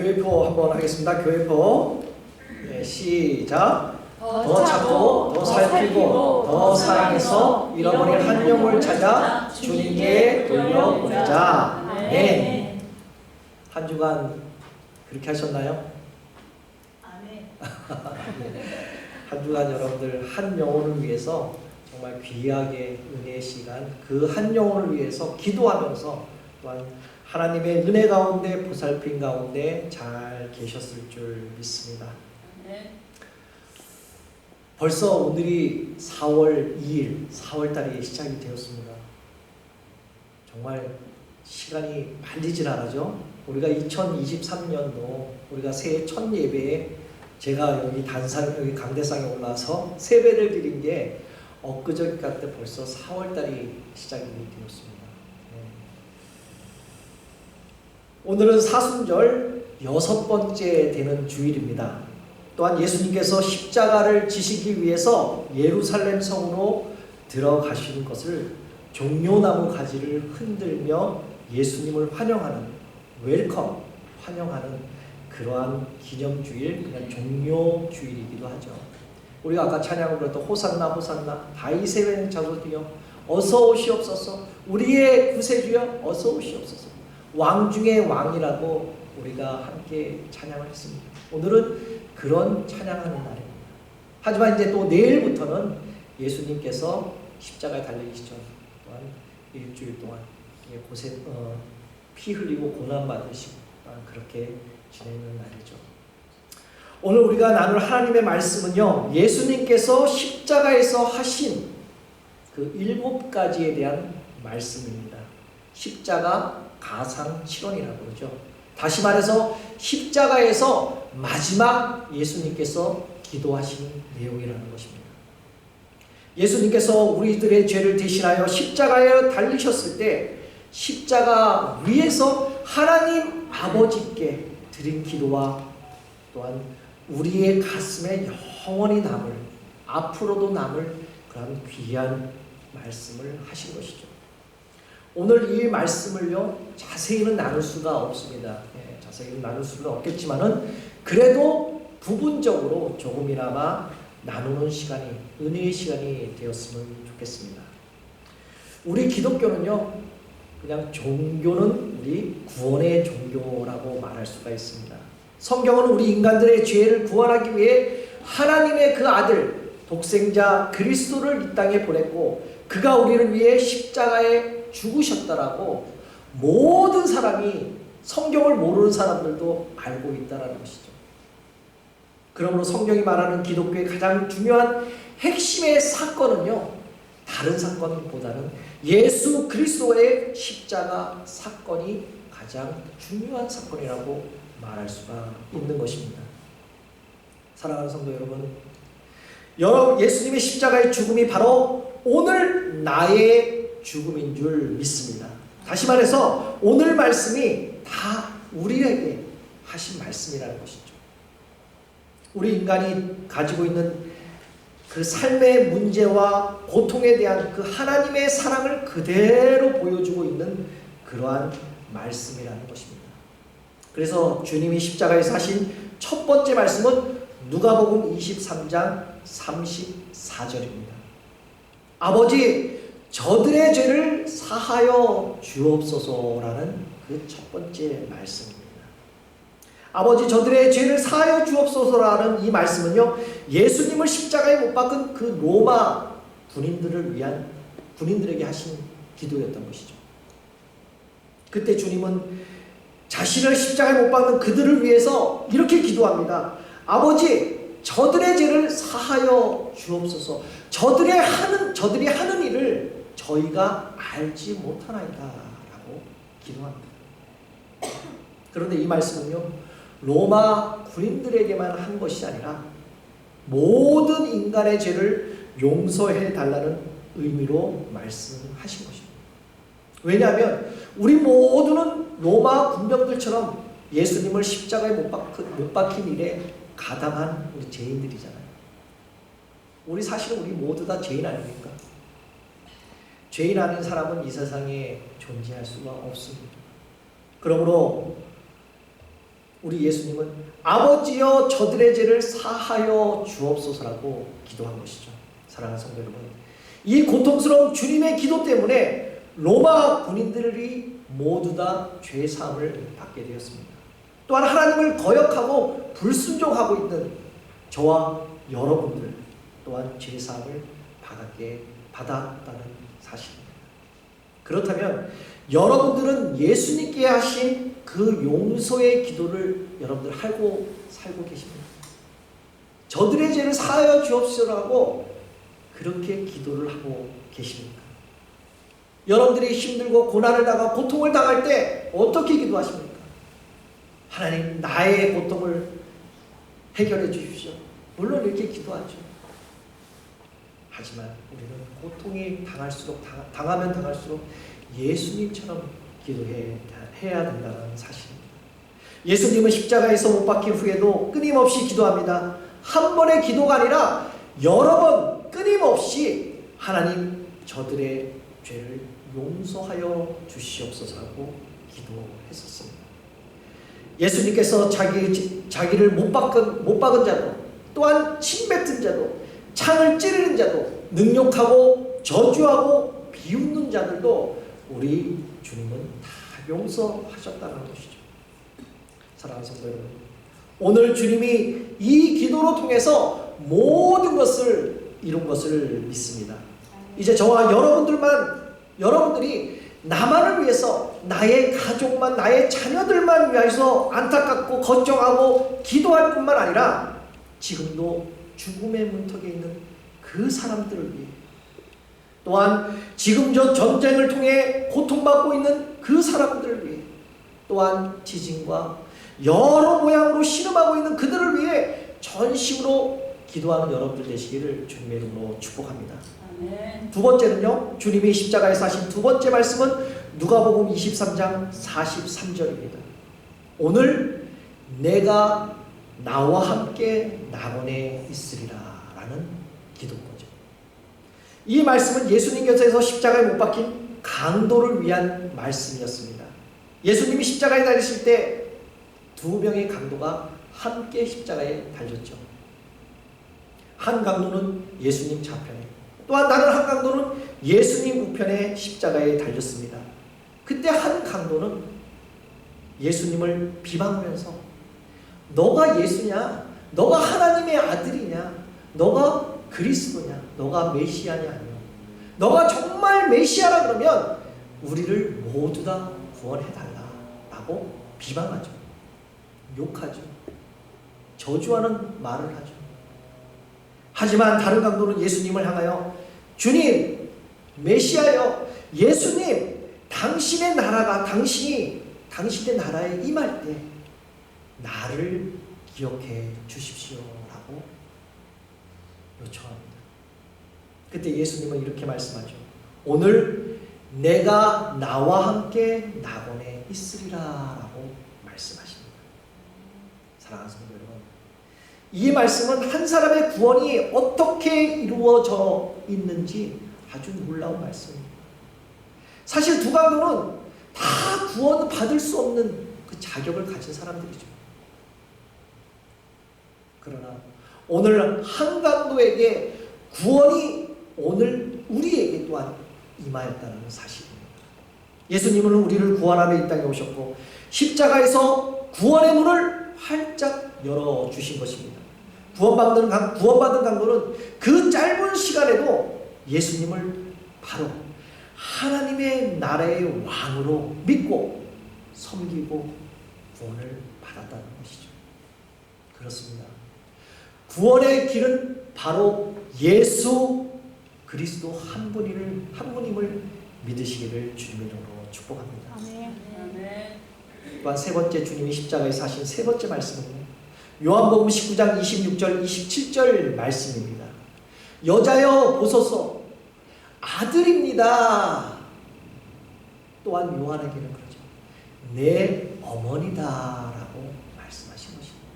교회포 한번 하겠습니다. 교회포. 네, 시작. 더 찾고 더 살피고 더 사랑해서 잃어버린 한 영혼을 찾아 주님께 돌려보내자. 아멘. 한 주간 그렇게 하셨나요? 한 주간 여러분들 한 영혼을 위해서 정말 귀하게 은혜의 시간, 그 한 영혼을 위해서 기도하면서 또한 하나님의 은혜 가운데 보살핌 가운데 잘 계셨을 줄 믿습니다. 벌써 오늘이 4월 2일, 4월달이 시작이 되었습니다. 정말 시간이 말리질 않아죠. 우리가 2023년도 우리가 새해 첫 예배에 제가 여기 여기 강대상에 올라서 세배를 드린 게 엊그저께 같은 벌써 4월달이 시작이 되었습니다. 오늘은 사순절 6번째 되는 주일입니다. 또한 예수님께서 십자가를 지시기 위해서 예루살렘 성으로 들어가시는 것을 종려나무 가지를 흔들며 예수님을 환영하는 웰컴, 환영하는 그러한 기념주일, 그냥 종료주일이기도 하죠. 우리가 아까 찬양을 불렀던 호산나 호산나 다윗의 자손이여 어서 오시옵소서, 우리의 구세주여 어서 오시옵소서, 왕 중의 왕이라고 우리가 함께 찬양을 했습니다. 오늘은 그런 찬양하는 날입니다. 하지만 이제 또 내일부터는 예수님께서 십자가에 달리기 전 또한 일주일 동안 고생, 피 흘리고 고난 받으시고 그렇게 지내는 날이죠. 오늘 우리가 나눌 하나님의 말씀은요, 예수님께서 십자가에서 하신 그 7가지에 대한 말씀입니다. 십자가 가상 칠언이라고 그러죠. 다시 말해서 십자가에서 마지막 예수님께서 기도하시는 내용이라는 것입니다. 예수님께서 우리들의 죄를 대신하여 십자가에 달리셨을 때 십자가 위에서 하나님 아버지께 드린 기도와 또한 우리의 가슴에 영원히 남을, 앞으로도 남을 그런 귀한 말씀을 하신 것이죠. 오늘 이 말씀을요, 자세히는 나눌 수가 없습니다. 자세히는 나눌 수는 없겠지만은 그래도 부분적으로 조금이나마 나누는 시간이, 은혜의 시간이 되었으면 좋겠습니다. 우리 기독교는요, 그냥 종교는 우리 구원의 종교라고 말할 수가 있습니다. 성경은 우리 인간들의 죄를 구원하기 위해 하나님의 그 아들, 독생자 그리스도를 이 땅에 보냈고 그가 우리를 위해 십자가에 죽으셨다라고 모든 사람이, 성경을 모르는 사람들도 알고 있다는 것이죠. 그러므로 성경이 말하는 기독교의 가장 중요한 핵심의 사건은요, 다른 사건보다는 예수 그리스도의 십자가 사건이 가장 중요한 사건이라고 말할 수가 있는 것입니다. 사랑하는 성도 여러분, 예수님의 십자가의 죽음이 바로 오늘 나의 죽음인 줄 믿습니다. 다시 말해서 오늘 말씀이 다 우리에게 하신 말씀이라는 것이죠. 우리 인간이 가지고 있는 그 삶의 문제와 고통에 대한 그 하나님의 사랑을 그대로 보여주고 있는 그러한 말씀이라는 것입니다. 그래서 주님이 십자가에서 하신 첫 번째 말씀은 누가복음 23장 34절입니다. 아버지, 저들의 죄를 사하여 주옵소서라는 그 첫 번째 말씀입니다. 아버지, 저들의 죄를 사하여 주옵소서라는 이 말씀은요, 예수님을 십자가에 못 박은 그 로마 군인들에게 하신 기도였던 것이죠. 그때 주님은 자신을 십자가에 못 박는 그들을 위해서 이렇게 기도합니다. 아버지, 저들의 죄를 사하여 주옵소서. 저들이 하는 일을 저희가 알지 못하나이다 라고 기도합니다. 그런데 이 말씀은요, 로마 군인들에게만 한 것이 아니라 모든 인간의 죄를 용서해 달라는 의미로 말씀하신 것입니다. 왜냐하면 우리 모두는 로마 군병들처럼 예수님을 십자가에 못 박힌 일에 가담한 우리 죄인들이잖아요. 사실은 우리 모두 다 죄인 아닙니까? 죄인 아닌 사람은 이 세상에 존재할 수가 없습니다. 그러므로 우리 예수님은 아버지여 저들의 죄를 사하여 주옵소서라고 기도한 것이죠. 사랑하는 성도 여러분, 이 고통스러운 주님의 기도 때문에 로마 군인들이 모두 다 죄사함을 받게 되었습니다. 또한 하나님을 거역하고 불순종하고 있는 저와 여러분들 또한 죄사함을 받았다는 사실입니다. 그렇다면 여러분들은 예수님께 하신 그 용서의 기도를 여러분들 하고 살고 계십니까? 저들의 죄를 사하여 주옵소서라고 그렇게 기도를 하고 계십니까? 여러분들이 힘들고 고난을 당하고 고통을 당할 때 어떻게 기도하십니까? 하나님, 나의 고통을 해결해 주십시오. 물론 이렇게 기도하죠. 하지만 우리는 고통이 당하면 당할수록 예수님처럼 기도해야 된다는 사실입니다. 예수님은 십자가에서 못 박힌 후에도 끊임없이 기도합니다. 한 번의 기도가 아니라 여러 번 끊임없이 하나님, 저들의 죄를 용서하여 주시옵소서라고 기도했었습니다. 예수님께서 자기를 못 박은 자도, 또한 침뱉은 자도, 창을 찌르는 자도, 능욕하고 저주하고 비웃는 자들도 우리 주님은 다 용서하셨다는 것이죠. 사랑하는 성도 여러분, 오늘 주님이 이 기도로 통해서 모든 것을 이룬 것을 믿습니다. 이제 저와 여러분들이 나만을 위해서, 나의 가족만, 나의 자녀들만 위해서 안타깝고 걱정하고 기도할 뿐만 아니라 지금도 죽음의 문턱에 있는 그 사람들을 위해, 또한 지금 저 전쟁을 통해 고통받고 있는 그 사람들을 위해, 또한 지진과 여러 모양으로 신음하고 있는 그들을 위해 전심으로 기도하는 여러분들 되시기를 주님의 이름으로 축복합니다. 아멘. 두 번째는요, 주님이 십자가에서 하신 두 번째 말씀은 누가복음 23장 43절입니다. 오늘 내가 나와 함께 낙원에 있으리라 라는 기도거죠. 이 말씀은 예수님께서 십자가에 못 박힌 강도를 위한 말씀이었습니다. 예수님이 십자가에 달리실 때 두 명의 강도가 함께 십자가에 달렸죠. 한 강도는 예수님 좌편에, 또한 다른 한 강도는 예수님 우편에 십자가에 달렸습니다. 그때 한 강도는 예수님을 비방하면서 너가 예수냐? 너가 하나님의 아들이냐? 너가 그리스도냐? 너가 메시아냐? 아니요. 너가 정말 메시아라 그러면 우리를 모두 다 구원해달라 라고 비방하죠. 욕하죠. 저주하는 말을 하죠. 하지만 다른 강도는 예수님을 향하여 주님, 메시아여, 예수님, 당신의 나라가 당신의 나라에 임할 때 나를 기억해 주십시오라고 요청합니다. 그때 예수님은 이렇게 말씀하죠. 오늘 내가 나와 함께 낙원에 있으리라라고 말씀하십니다. 사랑하는 성도 여러분, 이 말씀은 한 사람의 구원이 어떻게 이루어져 있는지 아주 놀라운 말씀입니다. 사실 두 강도는 다 구원 받을 수 없는 그 자격을 가진 사람들이죠. 그러나 오늘 한 강도에게 구원이 오늘 우리에게 또한 임하였다는 사실입니다. 예수님은 우리를 구원하며 이 땅에 오셨고 십자가에서 구원의 문을 활짝 열어주신 것입니다. 구원받은 강도는 그 짧은 시간에도 예수님을 바로 하나님의 나라의 왕으로 믿고 섬기고 구원을 받았다는 것이죠. 그렇습니다. 구원의 길은 바로 예수 그리스도 한 분임을 믿으시기를 주님의 이름으로 축복합니다. 아멘. 또한 세 번째, 주님이 십자가에서 하신 세 번째 말씀은 요한복음 19장 26절 27절 말씀입니다. 여자여 보소서 아들입니다. 또한 요한에게는 그러죠. 내 어머니다라고 말씀하신 것입니다.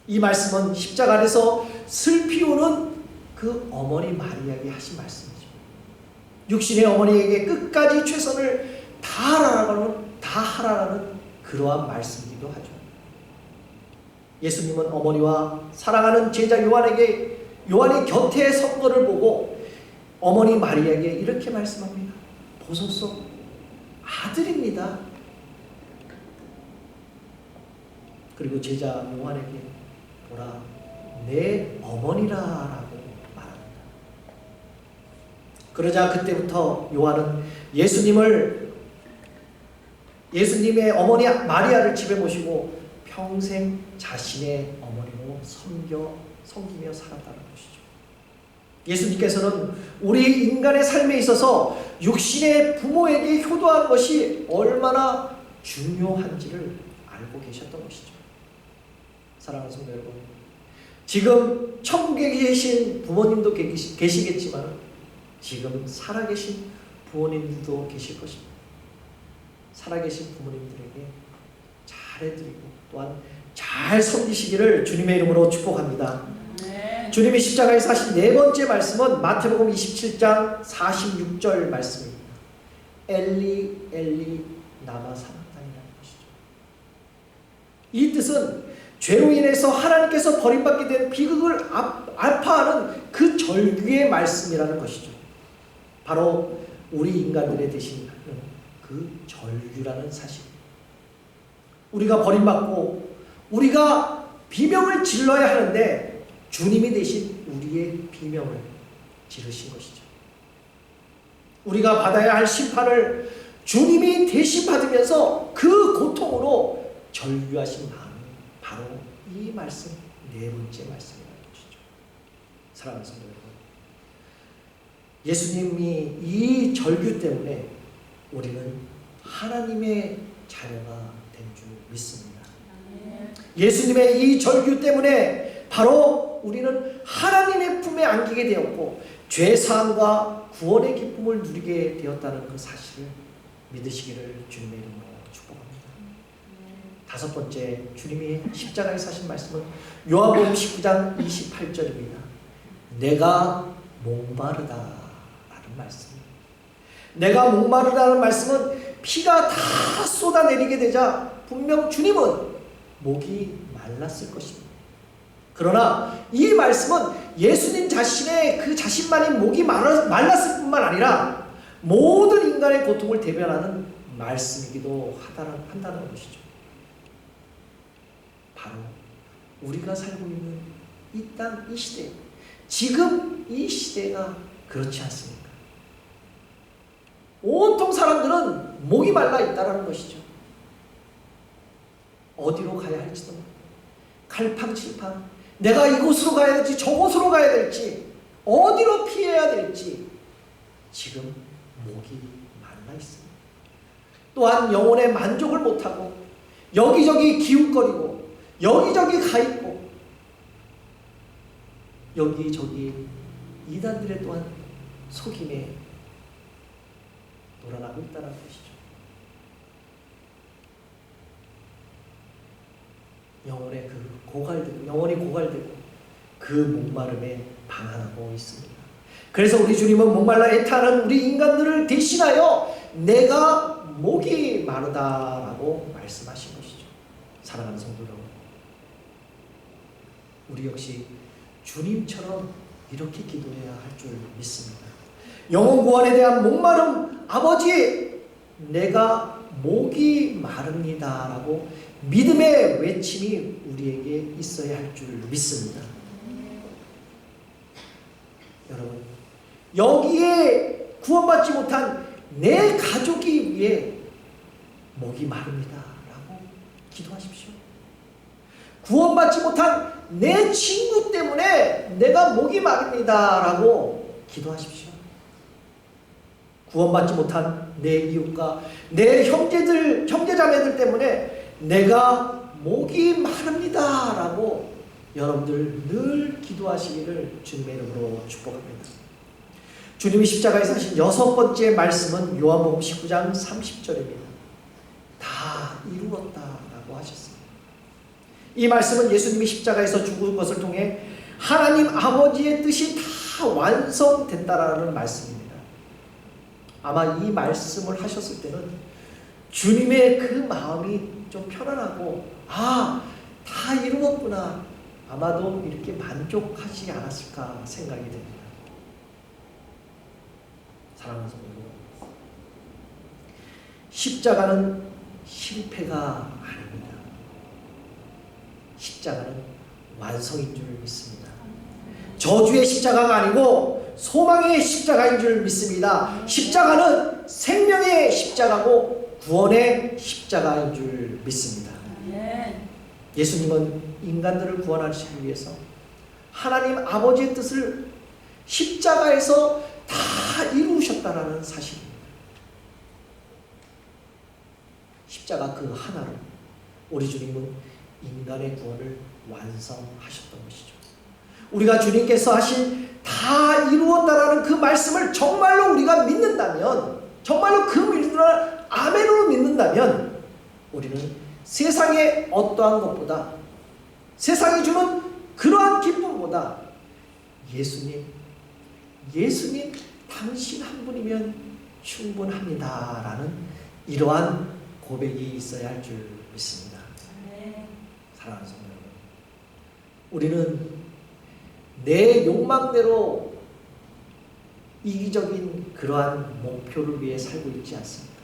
이 말씀은 십자가 아래서 슬피 우는 그 어머니 마리아에게 하신 말씀이죠. 육신의 어머니에게 끝까지 최선을 다하라는 그 그러한 말씀이기도 하죠. 예수님은 어머니와 사랑하는 제자 요한의 곁에 선 것을 보고 어머니 마리아에게 이렇게 말씀합니다. 보소서, 아들입니다. 그리고 제자 요한에게 보라, 내 어머니라라고 말합니다. 그러자 그때부터 요한은 예수님의 어머니 마리아를 집에 모시고 평생 자신의 어머니로 섬기며 살았다는 것이죠. 예수님께서는 우리 인간의 삶에 있어서 육신의 부모에게 효도하는 것이 얼마나 중요한지를 알고 계셨던 것이죠. 사랑하는 성도 여러분, 지금 천국에 계신 부모님도 계시겠지만 지금 살아계신 부모님들도 계실 것입니다. 살아계신 부모님들에게 잘해드리고 또한 잘 섬기시기를 주님의 이름으로 축복합니다. 네. 주님이 십자가에서 하신 네 번째 말씀은 마태복음 27장 46절 말씀입니다. 엘리 엘리 나마 사박단이라는 것이죠. 이 뜻은 죄로 인해서 하나님께서 버림받게 된 비극을 아파하는 그 절규의 말씀이라는 것이죠. 바로 우리 인간들의 대신 그 절규라는 사실. 우리가 버림받고 우리가 비명을 질러야 하는데 주님이 대신 우리의 비명을 지르신 것이죠. 우리가 받아야 할 심판을 주님이 대신 받으면서 그 고통으로 절규하신 마음이 바로 이 말씀, 네 번째 말씀이라는 것이죠. 사랑하는 성도 여러분, 예수님이 이 절규 때문에 우리는 하나님의 자녀가 된 줄 믿습니다. 예수님의 이 절규 때문에 바로 우리는 하나님의 품에 안기게 되었고 죄사함과 구원의 기쁨을 누리게 되었다는 그 사실을 믿으시기를 주님의 이름으로 축복합니다. 다섯 번째, 주님이 십자가에서 하신 말씀은 요한복음 19장 28절입니다. 내가 목마르다 라는 말씀입니다. 내가 목마르다는 말씀은 피가 다 쏟아내리게 되자 분명 주님은 목이 말랐을 것입니다. 그러나 이 말씀은 예수님 자신의 그 자신만이 목이 말랐을 뿐만 아니라 모든 인간의 고통을 대변하는 말씀이기도 한다는 것이죠. 바로 우리가 살고 있는 이 땅, 이 시대, 지금 이 시대가 그렇지 않습니까? 온통 사람들은 목이 말라 있다는 것이죠. 어디로 가야 할지도 모르고 갈팡질팡, 내가 이곳으로 가야 될지 저곳으로 가야 될지 어디로 피해야 될지 지금 목이 말라 있습니다. 또한 영혼의 만족을 못하고 여기저기 기웃거리고 여기저기 가 있고 여기저기 이단들의 또한 속임에 놀아나고 있다는 것이죠. 영혼이 고갈되고 그 목마름에 방황하고 있습니다. 그래서 우리 주님은 목말라 애타는 우리 인간들을 대신하여 내가 목이 마르다라고 말씀하신 것이죠. 사랑하는 성도 여러분, 우리 역시 주님처럼 이렇게 기도해야 할 줄 믿습니다. 영혼 구원에 대한 목마름, 아버지 내가 목이 마릅니다 라고 믿음의 외침이 우리에게 있어야 할 줄 믿습니다. 여러분, 여기에 구원받지 못한 내 가족이 위해 목이 마릅니다 라고 기도하십시오. 구원받지 못한 내 친구 때문에 내가 목이 마릅니다 라고 기도하십시오. 구원받지 못한 내 이웃과 내 형제자매들 때문에 내가 목이 마릅니다 라고 여러분들 늘 기도하시기를 주님의 이름으로 축복합니다. 주님이 십자가에서 하신 여섯 번째 말씀은 요한복음 19장 30절입니다. 다 이루었다 라고 하셨습니다. 이 말씀은 예수님이 십자가에서 죽은 것을 통해 하나님 아버지의 뜻이 다 완성됐다라는 말씀입니다. 아마 이 말씀을 하셨을 때는 주님의 그 마음이 좀 편안하고 다 이루었구나, 아마도 이렇게 만족하지 않았을까 생각이 됩니다. 사랑하는 성도 여러분, 십자가는 실패가 아닙니다. 십자가는 완성인 줄 믿습니다. 저주의 십자가가 아니고 소망의 십자가인 줄 믿습니다. 십자가는 생명의 십자가고 구원의 십자가인 줄 믿습니다. 예수님은 인간들을 구원하시기 위해서 하나님 아버지의 뜻을 십자가에서 다 이루셨다는 사실입니다. 십자가 그 하나로 우리 주님은 인간의 구원을 완성하셨던 것이죠. 우리가 주님께서 하신 다 이루었다라는 그 말씀을 정말로 우리가 믿는다면, 정말로 그 믿음을 아멘으로 믿는다면, 우리는 세상의 어떠한 것보다, 세상이 주는 그러한 기쁨보다 예수님 당신 한 분이면 충분합니다라는 이러한 고백이 있어야 할 줄 믿습니다. 사랑하는 성도 여러분, 우리는 내 욕망대로 이기적인 그러한 목표를 위해 살고 있지 않습니다.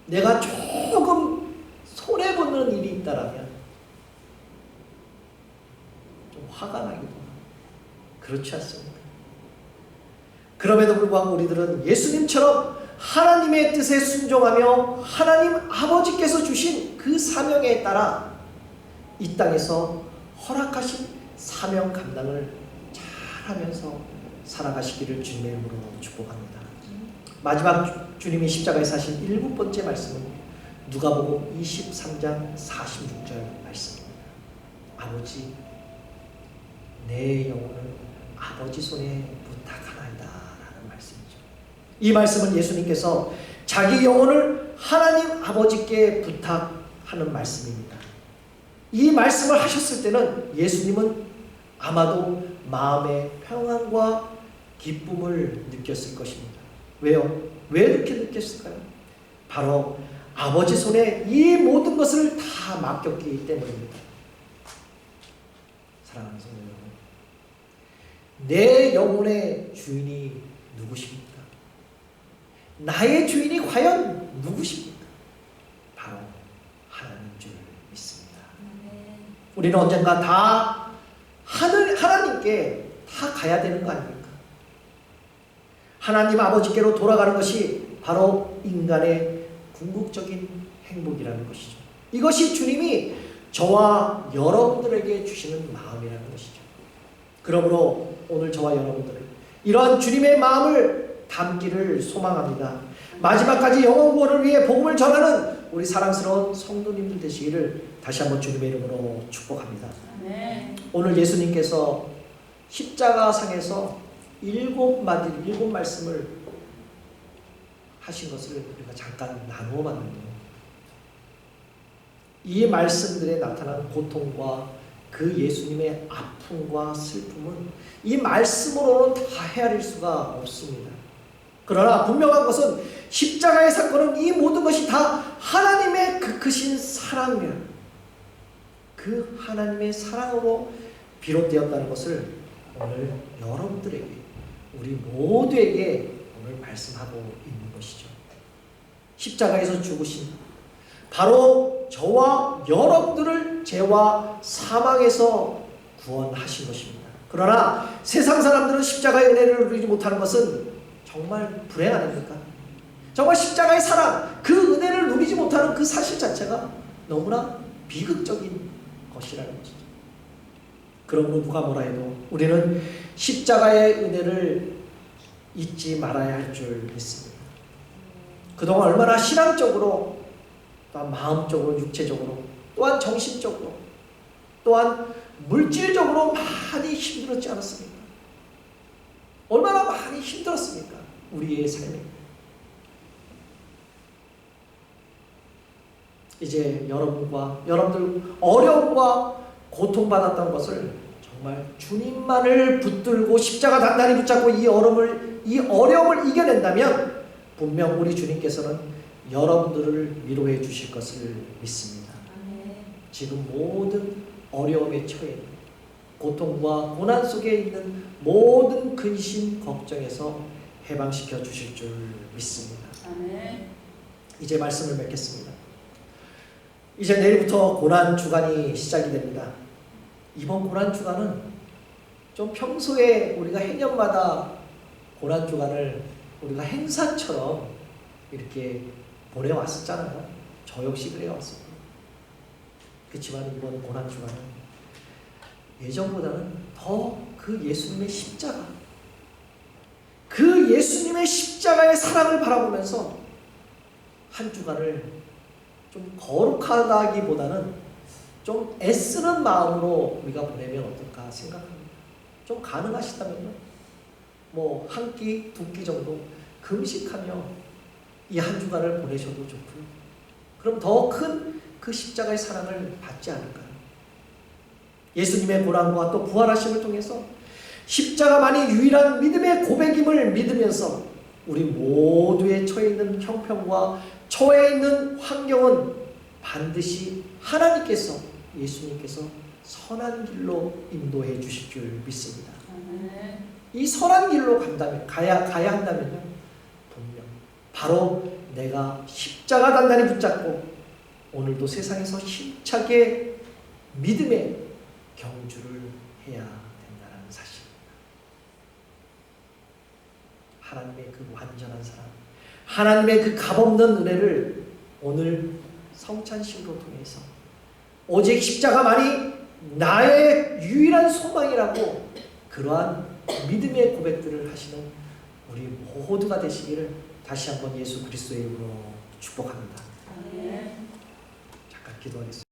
내가 조금 손해보는 일이 있다라면 좀 화가 나기도 하고 그렇지 않습니까? 그럼에도 불구하고 우리들은 예수님처럼 하나님의 뜻에 순종하며 하나님 아버지께서 주신 그 사명에 따라 이 땅에서 허락하신 사명 감당을 잘하면서 살아가시기를 주님의 이름으로 축복합니다. 마지막 주님이 십자가에서 하신 7번째 말씀은 누가복음 23장 46절 말씀입니다. 아버지, 내 영혼을 아버지 손에 부탁하나이다 라는 말씀이죠. 이 말씀은 예수님께서 자기 영혼을 하나님 아버지께 부탁하는 말씀입니다. 이 말씀을 하셨을 때는 예수님은 아마도 마음의 평안과 기쁨을 느꼈을 것입니다. 왜요? 왜 이렇게 느꼈을까요? 바로 아버지 손에 이 모든 것을 다 맡겼기 때문입니다. 사랑하는 성도 여러분, 내 영혼의 주인이 누구십니까? 나의 주인이 과연 누구십니까? 바로 하나님인 줄 믿습니다. 우리는 언젠가 다 하나님께 다 가야 되는 거 아닙니까? 하나님 아버지께로 돌아가는 것이 바로 인간의 궁극적인 행복이라는 것이죠. 이것이 주님이 저와 여러분들에게 주시는 마음이라는 것이죠. 그러므로 오늘 저와 여러분들은 이러한 주님의 마음을 담기를 소망합니다. 마지막까지 영혼 구원을 위해 복음을 전하는 우리 사랑스러운 성도님들 되시기를 다시 한번 주님의 이름으로 축복합니다. 오늘 예수님께서 십자가상에서 7마디, 7말씀을 하신 것을 우리가 잠깐 나누어 봤는데요. 이 말씀들에 나타난 고통과 그 예수님의 아픔과 슬픔은 이 말씀으로는 다 헤아릴 수가 없습니다. 그러나 분명한 것은 십자가의 사건은 이 모든 것이 다 하나님의 그 크신 사랑이며 그 하나님의 사랑으로 비롯되었다는 것을 오늘 여러분들에게, 우리 모두에게 오늘 말씀하고 있는 것이죠. 십자가에서 죽으신 바로 저와 여러분들을 죄와 사망에서 구원하신 것입니다. 그러나 세상 사람들은 십자가의 은혜를 누리지 못하는 것은 정말 불행 아닙니까? 정말 십자가의 사랑, 그 은혜를 누리지 못하는 그 사실 자체가 너무나 비극적인 것이라는 것이죠. 그러므로 누가 뭐라 해도 우리는 십자가의 은혜를 잊지 말아야 할 줄 믿습니다. 그동안 얼마나 신앙적으로, 또한 마음적으로, 육체적으로, 또한 정신적으로, 또한 물질적으로 많이 힘들었지 않았습니까? 얼마나 많이 힘들었습니까? 우리의 삶에. 이제 여러분들 어려움과 고통받았던 것을 정말 주님만을 붙들고 십자가 단단히 붙잡고 이 어려움을 이겨낸다면 분명 우리 주님께서는 여러분들을 위로해 주실 것을 믿습니다. 지금 모든 어려움에 처해 있는 고통과 고난 속에 있는 모든 근심 걱정에서 해방시켜 주실 줄 믿습니다. 아멘. 이제 말씀을 맺겠습니다. 이제 내일부터 고난 주간이 시작이 됩니다. 이번 고난 주간은 좀 평소에 우리가 해년마다 고난 주간을 우리가 행사처럼 이렇게 보내왔었잖아요. 저 역시 그래왔습니다. 그렇지만 이번 고난 주간은 예전보다는 더 그 예수님의 십자가, 그 예수님의 십자가의 사랑을 바라보면서 한 주간을 좀 거룩하다기보다는 좀 애쓰는 마음으로 우리가 보내면 어떨까 생각합니다. 좀 가능하시다면요, 뭐 한 끼, 두 끼 정도 금식하며 이 한 주간을 보내셔도 좋고요. 그럼 더 큰 그 십자가의 사랑을 받지 않을까요? 예수님의 고난과 또 부활하심을 통해서 십자가만이 유일한 믿음의 고백임을 믿으면서 우리 모두의 처해 있는 형편과 처해 있는 환경은 반드시 하나님께서, 예수님께서 선한 길로 인도해 주실 줄 믿습니다. 이 선한 길로 가야 한다면요, 분명 바로 내가 십자가 단단히 붙잡고 오늘도 세상에서 힘차게 믿음의 경주를 해야 된다는 사실입니다. 하나님의 그 완전한 사랑, 하나님의 그 값없는 은혜를 오늘 성찬식으로 통해서 오직 십자가만이 나의 유일한 소망이라고 그러한 믿음의 고백들을 하시는 우리 모두가 되시기를 다시 한번 예수 그리스도의 이름으로 축복합니다. 아멘. 잠깐 기도하겠습니다.